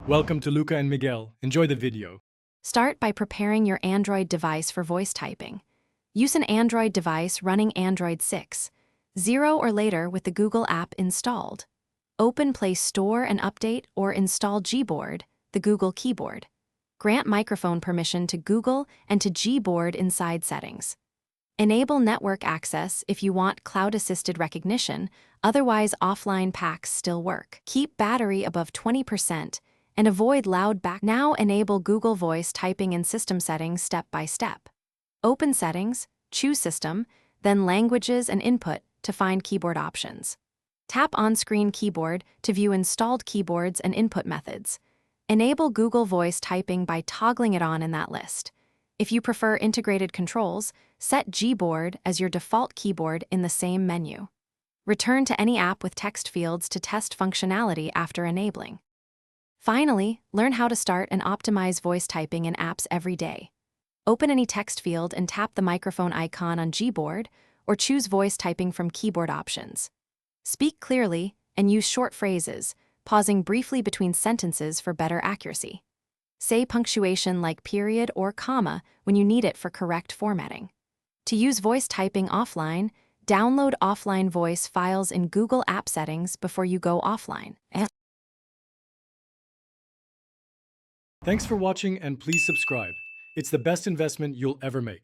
Welcome to Luca and Miguel. Enjoy the video. Start by preparing your Android device for voice typing. Use an Android device running Android 6.0 or later with the Google app installed. Open Play Store and update or install Gboard, the Google keyboard. Grant microphone permission to Google and to Gboard inside Settings. Enable network access if you want cloud-assisted recognition, otherwise offline packs still work. Keep battery above 20% and avoid loud back. Now enable Google Voice typing in system settings step by step. Open Settings, choose System, then Languages and Input to find keyboard options. Tap on-screen keyboard to view installed keyboards and input methods. Enable Google Voice typing by toggling it on in that list. If you prefer integrated controls, set Gboard as your default keyboard in the same menu. Return to any app with text fields to test functionality after enabling. Finally, learn how to start and optimize voice typing in apps every day. Open any text field and tap the microphone icon on Gboard, or choose voice typing from keyboard options. Speak clearly and use short phrases, pausing briefly between sentences for better accuracy. Say punctuation like period or comma when you need it for correct formatting. To use voice typing offline, download offline voice files in Google App Settings before you go offline. Thanks for watching and please subscribe. It's the best investment you'll ever make.